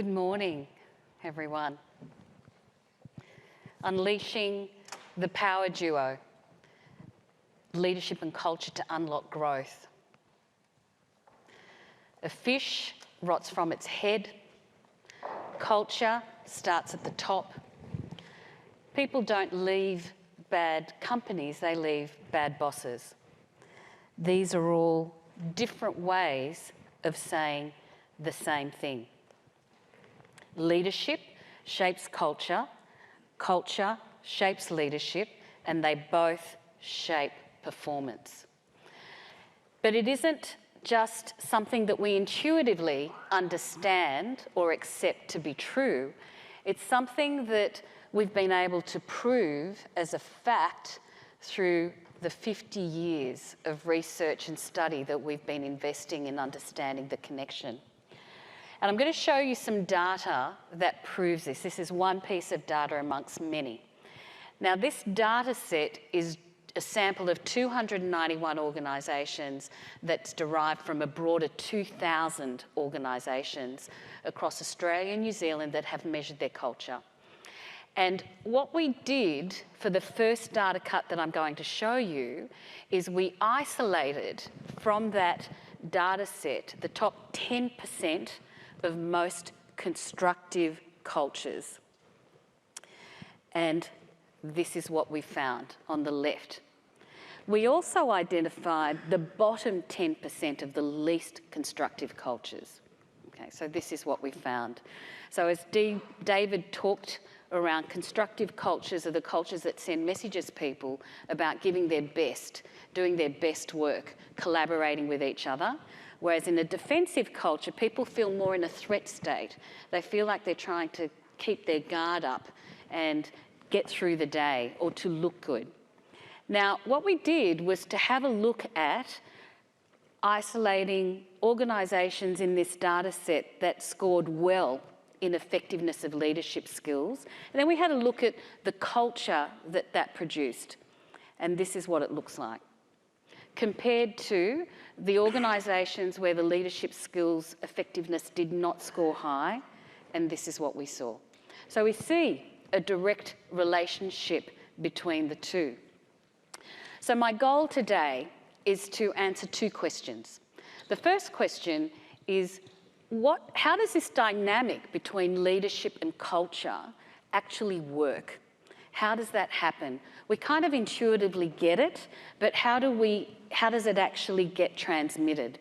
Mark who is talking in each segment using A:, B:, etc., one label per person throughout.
A: Good morning, everyone. Unleashing the power duo, leadership and culture to unlock growth. A fish rots from its head. Culture starts at the top. People don't leave bad companies, they leave bad bosses. These are all different ways of saying the same thing. Leadership shapes culture, culture shapes leadership, and they both shape performance. But it isn't just something that we intuitively understand or accept to be true. It's something that we've been able to prove as a fact through the 50 years of research and study that we've been investing in understanding the connection. And I'm going to show you some data that proves this. This is one piece of data amongst many. Now, this data set is a sample of 291 organisations that's derived from a broader 2,000 organisations across Australia and New Zealand that have measured their culture. And what we did for the first data cut that I'm going to show you is we isolated from that data set the top 10% of most constructive cultures. And this is what we found on the left. We also identified the bottom 10% of the least constructive cultures. Okay, so this is what we found. So as David talked around, constructive cultures are the cultures that send messages to people about giving their best, doing their best work, collaborating with each other. Whereas in a defensive culture, people feel more in a threat state. They feel like they're trying to keep their guard up and get through the day or to look good. Now, what we did was to have a look at isolating organisations in this data set that scored well in effectiveness of leadership skills. And then we had a look at the culture that produced. And this is what it looks like, compared to the organisations where the leadership skills effectiveness did not score high, and this is what we saw. So we see a direct relationship between the two. So my goal today is to answer two questions. The first question is, how does this dynamic between leadership and culture actually work? How does that happen? We kind of intuitively get it, but how does it actually get transmitted?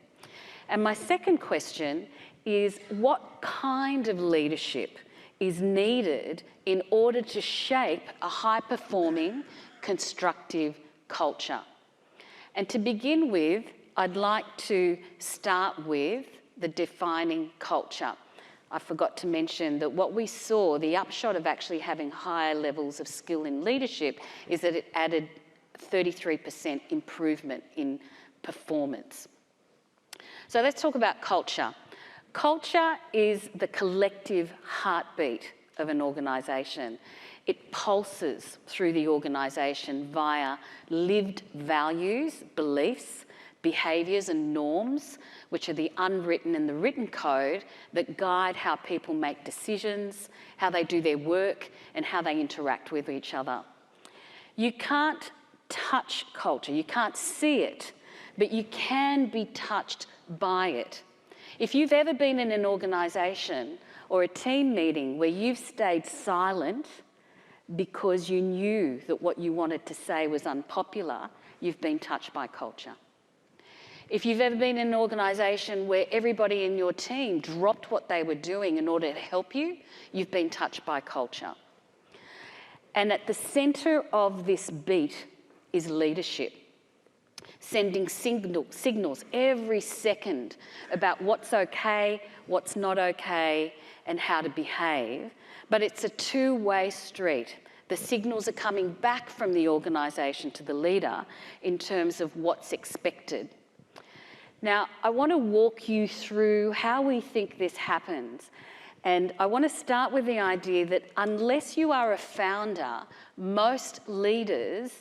A: And my second question is, what kind of leadership is needed in order to shape a high-performing, constructive culture? And to begin with, I'd like to start with the defining culture. I forgot to mention that what we saw, the upshot of actually having higher levels of skill in leadership, is that it added 33% improvement in performance. So let's talk about culture. Culture is the collective heartbeat of an organisation. It pulses through the organisation via lived values, beliefs, behaviours and norms, which are the unwritten and the written code that guide how people make decisions, how they do their work, and how they interact with each other. You can't touch culture, you can't see it, but you can be touched by it. If you've ever been in an organisation or a team meeting where you've stayed silent because you knew that what you wanted to say was unpopular, you've been touched by culture. If you've ever been in an organisation where everybody in your team dropped what they were doing in order to help you, you've been touched by culture. And at the centre of this beat is leadership, sending signals every second about what's okay, what's not okay, and how to behave. But it's a two-way street. The signals are coming back from the organisation to the leader in terms of what's expected. Now, I want to walk you through how we think this happens. And I want to start with the idea that unless you are a founder, most leaders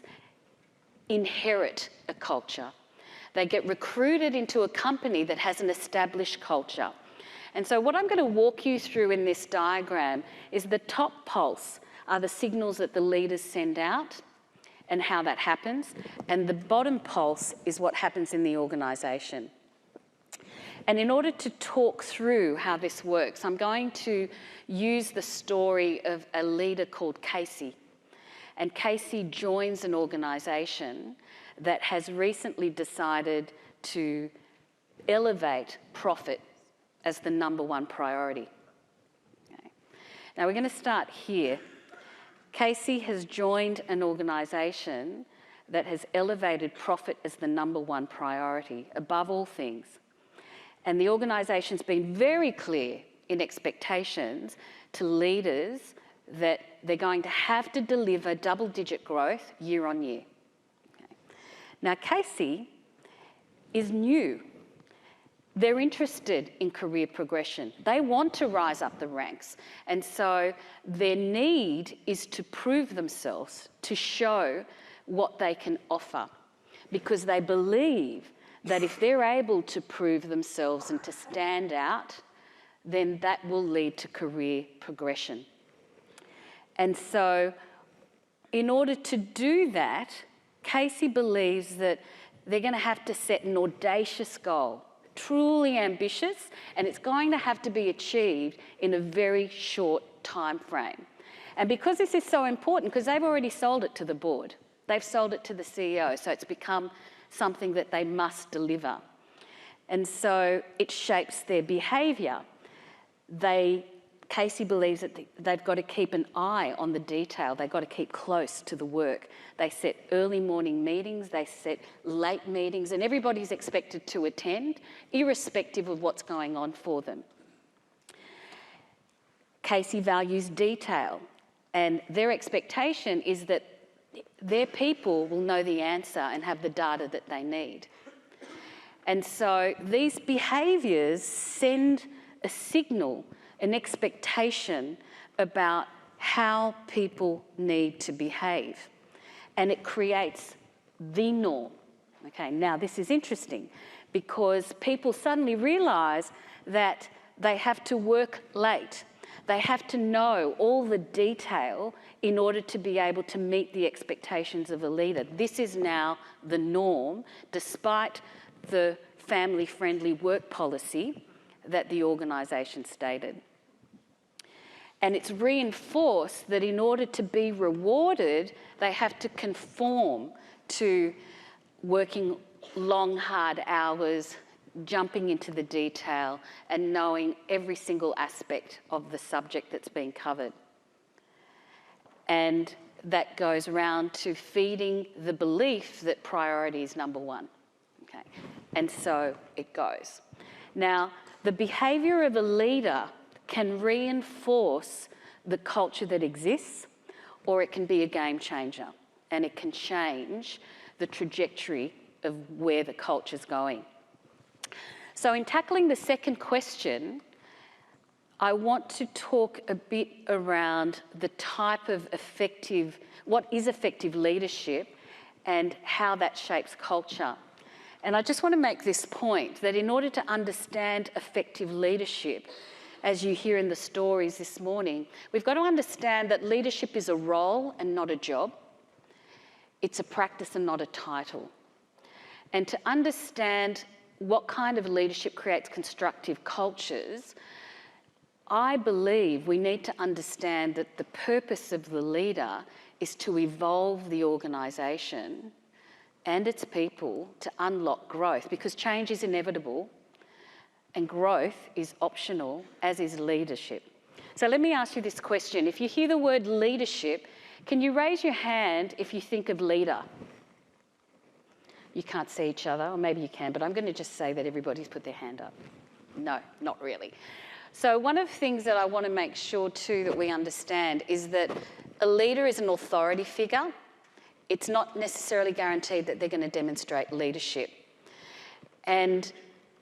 A: inherit a culture. They get recruited into a company that has an established culture. And so what I'm going to walk you through in this diagram is the top pulse are the signals that the leaders send out and how that happens, and the bottom pulse is what happens in the organisation. And in order to talk through how this works, I'm going to use the story of a leader called Casey. And Casey joins an organisation that has recently decided to elevate profit as the #1 priority. Okay. Now we're going to start here. Casey has joined an organisation that has elevated profit as the #1 priority above all things. And the organisation's been very clear in expectations to leaders that they're going to have to deliver double-digit growth year on year. Okay. Now, Casey is new. They're interested in career progression. They want to rise up the ranks. And so their need is to prove themselves, to show what they can offer, because they believe that if they're able to prove themselves and to stand out, then that will lead to career progression. And so in order to do that, Casey believes that they're going to have to set an audacious goal, truly ambitious, and it's going to have to be achieved in a very short time frame. And because this is so important, because they've already sold it to the board, they've sold it to the CEO, so it's become something that they must deliver. And so it shapes their behaviour. Casey believes that they've got to keep an eye on the detail. They've got to keep close to the work. They set early morning meetings, they set late meetings, and everybody's expected to attend, irrespective of what's going on for them. Casey values detail, and their expectation is that their people will know the answer and have the data that they need. And so these behaviours send a signal, an expectation about how people need to behave. And it creates the norm. Okay, now this is interesting because people suddenly realise that they have to work late. They have to know all the detail in order to be able to meet the expectations of a leader. This is now the norm, despite the family-friendly work policy that the organisation stated. And it's reinforced that in order to be rewarded, they have to conform to working long, hard hours, jumping into the detail and knowing every single aspect of the subject that's being covered. And that goes around to feeding the belief that priority is #1. Okay. And so it goes. Now, the behaviour of a leader can reinforce the culture that exists, or it can be a game changer, and it can change the trajectory of where the culture's going. So in tackling the second question, I want to talk a bit around the type of what is effective leadership and how that shapes culture. And I just want to make this point, that in order to understand effective leadership, as you hear in the stories this morning, we've got to understand that leadership is a role and not a job. It's a practice and not a title. And to understand what kind of leadership creates constructive cultures, I believe we need to understand that the purpose of the leader is to evolve the organisation and its people to unlock growth, because change is inevitable and growth is optional, as is leadership. So let me ask you this question. If you hear the word leadership, can you raise your hand if you think of leader? You can't see each other, or maybe you can, but I'm going to just say that everybody's put their hand up. No, not really. So one of the things that I want to make sure too that we understand is that a leader is an authority figure. It's not necessarily guaranteed that they're going to demonstrate leadership. And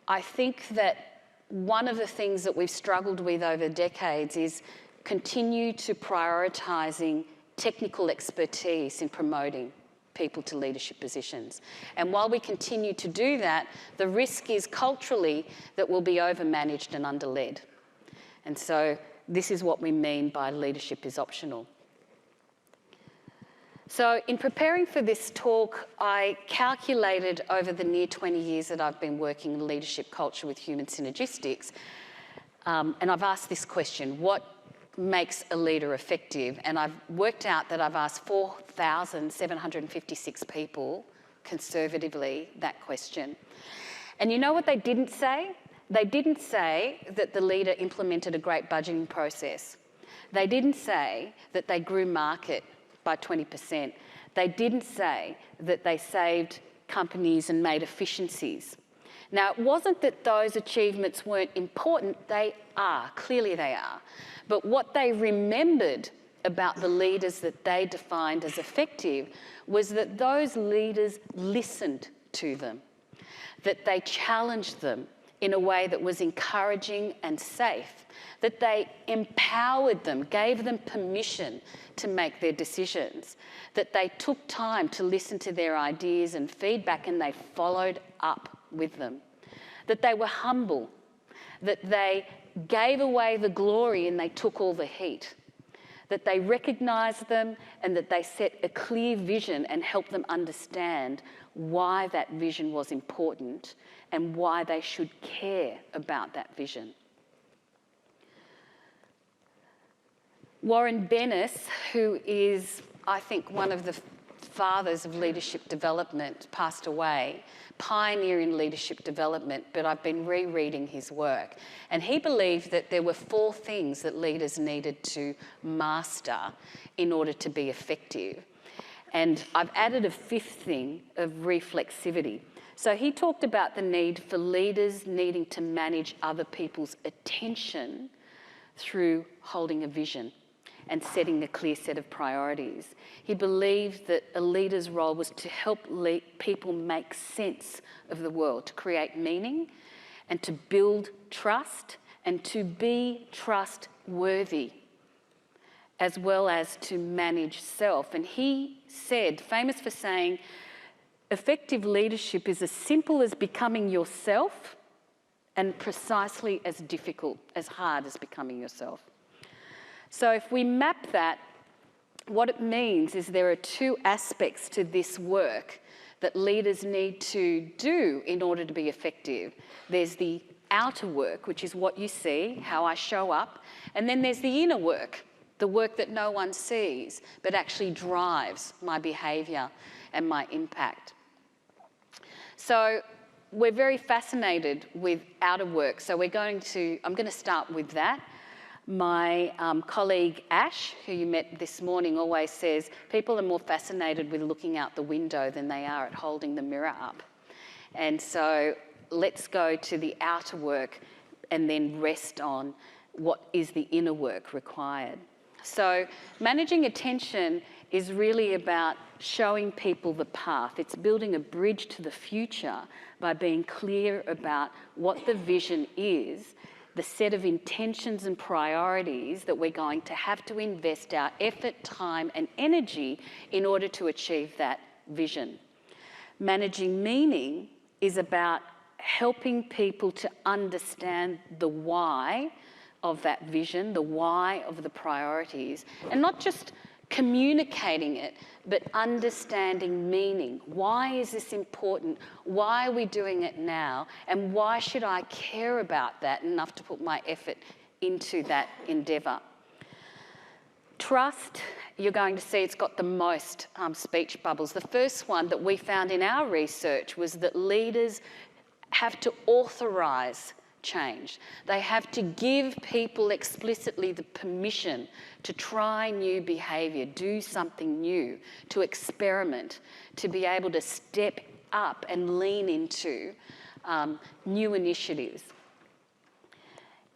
A: I think that one of the things that we've struggled with over decades is continue to prioritising technical expertise in promoting. people to leadership positions. And while we continue to do that, the risk is culturally that we'll be overmanaged and under-led. And so this is what we mean by leadership is optional. So in preparing for this talk, I calculated over the near 20 years that I've been working in leadership culture with Human Synergistics, and I've asked this question: what makes a leader effective? And I've worked out that I've asked 4,756 people conservatively that question. And you know what they didn't say? They didn't say that the leader implemented a great budgeting process. They didn't say that they grew market by 20%. They didn't say that they saved companies and made efficiencies. Now, it wasn't that those achievements weren't important. They are, clearly they are. But what they remembered about the leaders that they defined as effective was that those leaders listened to them, that they challenged them in a way that was encouraging and safe, that they empowered them, gave them permission to make their decisions, that they took time to listen to their ideas and feedback and they followed up with them, that they were humble, that they gave away the glory and they took all the heat, that they recognised them and that they set a clear vision and helped them understand why that vision was important and why they should care about that vision. Warren Bennis, who is, I think, one of the fathers of leadership development, passed away, pioneer in leadership development, but I've been rereading his work. And he believed that there were 4 things that leaders needed to master in order to be effective. And I've added a 5th thing of reflexivity. So he talked about the need for leaders needing to manage other people's attention through holding a vision and setting a clear set of priorities. He believed that a leader's role was to help people make sense of the world, to create meaning and to build trust and to be trustworthy, as well as to manage self. And he said, famous for saying, effective leadership is as simple as becoming yourself and precisely as difficult, as hard as becoming yourself. So if we map that, what it means is there are 2 aspects to this work that leaders need to do in order to be effective. There's the outer work, which is what you see, how I show up, and then there's the inner work, the work that no one sees, but actually drives my behaviour and my impact. So we're very fascinated with outer work, so I'm going to start with that. My colleague Ash, who you met this morning, always says people are more fascinated with looking out the window than they are at holding the mirror up. And so let's go to the outer work and then rest on what is the inner work required. So managing attention is really about showing people the path. It's building a bridge to the future by being clear about what the vision is, the set of intentions and priorities that we're going to have to invest our effort, time and energy in order to achieve that vision. Managing meaning is about helping people to understand the why of that vision, the why of the priorities, and not just communicating it, but understanding meaning. Why is this important? Why are we doing it now? And why should I care about that enough to put my effort into that endeavour? Trust, you're going to see it's got the most speech bubbles. The first one that we found in our research was that leaders have to authorise change. They have to give people explicitly the permission to try new behaviour, do something new, to experiment, to be able to step up and lean into new initiatives.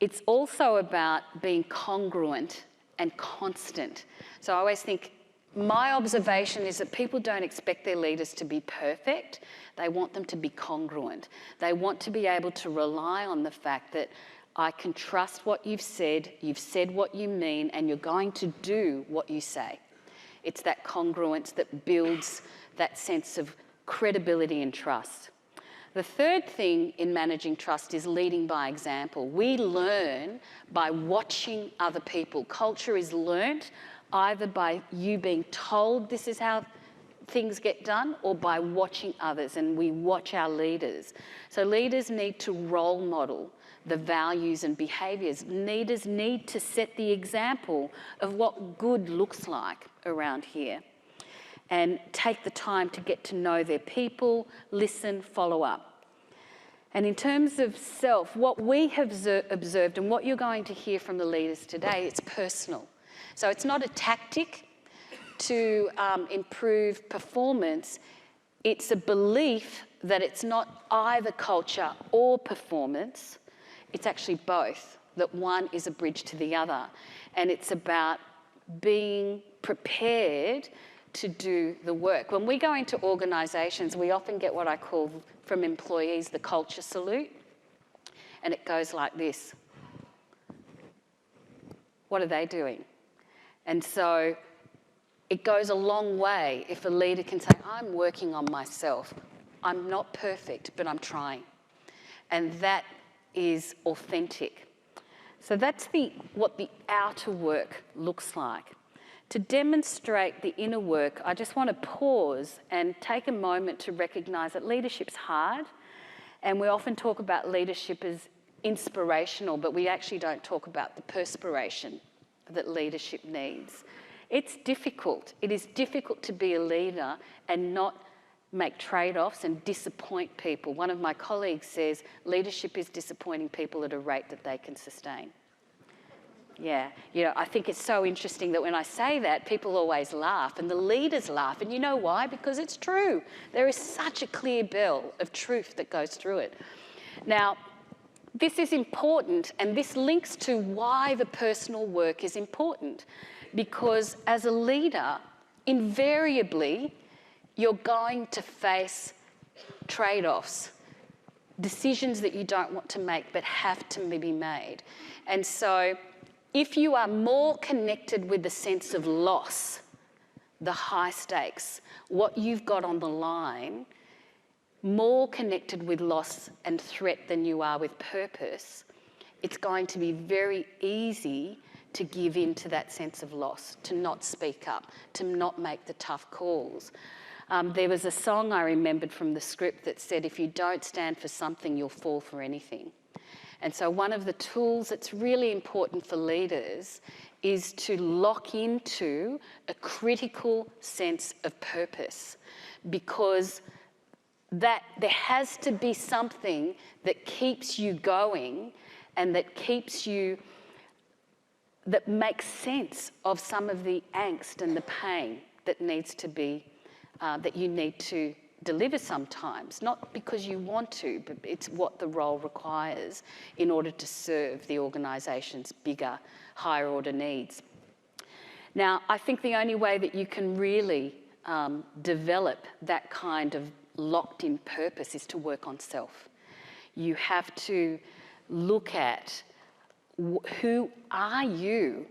A: It's also about being congruent and constant. So I always think, my observation is that people don't expect their leaders to be perfect. They want them to be congruent. They want to be able to rely on the fact that I can trust what you've said what you mean, and you're going to do what you say. It's that congruence that builds that sense of credibility and trust. The third thing in managing trust is leading by example. We learn by watching other people. Culture is learnt either by you being told this is how things get done or by watching others, and we watch our leaders. So leaders need to role model the values and behaviours. Leaders need to set the example of what good looks like around here and take the time to get to know their people, listen, follow up. And in terms of self, what we have observed and what you're going to hear from the leaders today, it's personal. So it's not a tactic to improve performance. It's a belief that it's not either culture or performance. It's actually both, that one is a bridge to the other. And it's about being prepared to do the work. When we go into organisations, we often get what I call from employees the culture salute, and it goes like this. What are they doing? And so it goes a long way if a leader can say, I'm working on myself. I'm not perfect, but I'm trying. And that is authentic. So that's what the outer work looks like. To demonstrate the inner work, I just want to pause and take a moment to recognise that leadership's hard, and we often talk about leadership as inspirational, but we actually don't talk about the perspiration that leadership needs. It's difficult. It is difficult to be a leader and not make trade-offs and disappoint people. One of my colleagues says leadership is disappointing people at a rate that they can sustain. Yeah, I think it's so interesting that when I say that, people always laugh, and the leaders laugh. And you know why? Because it's true. There is such a clear bell of truth that goes through it. Now, this is important, and this links to why the personal work is important. Because as a leader, invariably, you're going to face trade-offs, decisions that you don't want to make but have to be made. And so if you are more connected with the sense of loss, the high stakes, what you've got on the line, more connected with loss and threat than you are with purpose, it's going to be very easy to give in to that sense of loss, to not speak up, to not make the tough calls. There was a song I remembered from the script that said, if you don't stand for something, you'll fall for anything. And so one of the tools that's really important for leaders is to lock into a critical sense of purpose, because that there has to be something that keeps you going and that keeps you, that makes sense of some of the angst and the pain that needs to be, that you need to deliver sometimes, not because you want to, but it's what the role requires in order to serve the organisation's bigger, higher order needs. Now, I think the only way that you can really develop that kind of locked-in purpose is to work on self. You have to look at who are you?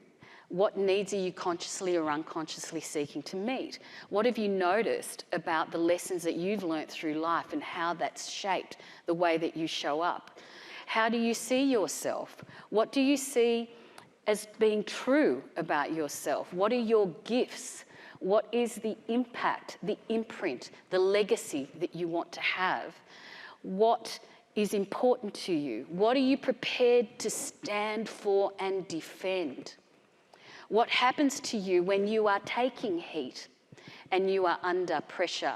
A: What needs are you consciously or unconsciously seeking to meet? What have you noticed about the lessons that you've learnt through life and how that's shaped the way that you show up? How do you see yourself? What do you see as being true about yourself? What are your gifts? What is the impact, the imprint, the legacy that you want to have? What is important to you? What are you prepared to stand for and defend? What happens to you when you are taking heat and you are under pressure?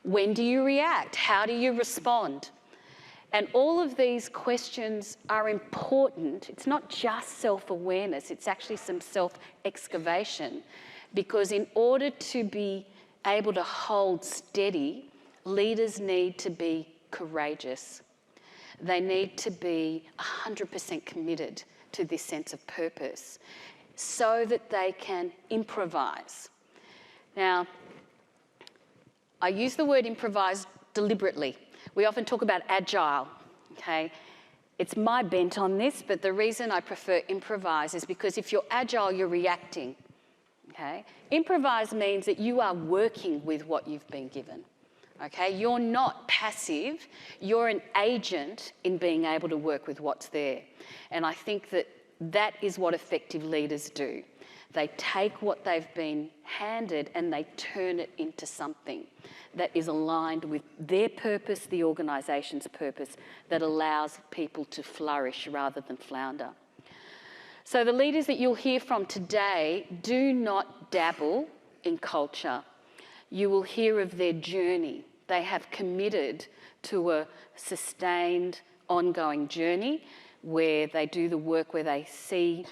A: When do you react? How do you respond? And all of these questions are important. It's not just self-awareness, it's actually some self-excavation, because in order to be able to hold steady, leaders need to be courageous. They need to be 100% committed to this sense of purpose, so that they can improvise. Now, I use the word improvise deliberately. We often talk about agile, okay? It's my bent on this, but the reason I prefer improvise is because if you're agile, you're reacting, Okay? Improvise means that you are working with what you've been given. Okay? You're not passive, you're an agent in being able to work with what's there. And I think that that is what effective leaders do. They take what they've been handed and they turn it into something that is aligned with their purpose, the organisation's purpose, that allows people to flourish rather than flounder. So the leaders that you'll hear from today do not dabble in culture. You will hear of their journey. They have committed to a sustained, ongoing journey where they do the work where they see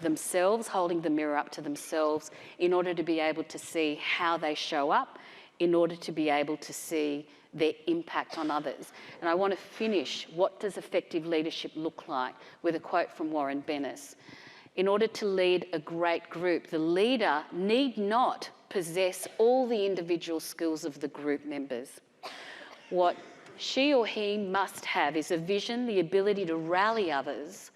A: themselves, holding the mirror up to themselves in order to be able to see how they show up, in order to be able to see their impact on others. And I want to finish, what does effective leadership look like, with a quote from Warren Bennis. In order to lead a great group, the leader need not possess all the individual skills of the group members. What she or he must have is a vision, the ability to rally others,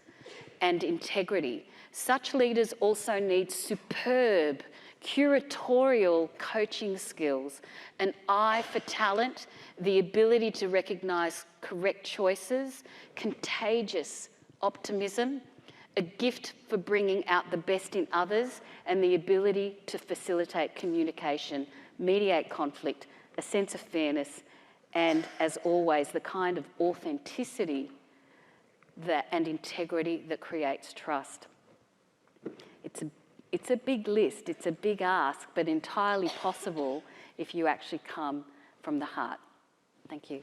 A: and integrity. Such leaders also need superb curatorial coaching skills, an eye for talent, the ability to recognise correct choices, contagious optimism, a gift for bringing out the best in others, and the ability to facilitate communication, mediate conflict, a sense of fairness, and, as always, the kind of authenticity and integrity that creates trust. It's a big list, it's a big ask, but entirely possible if you actually come from the heart. Thank you.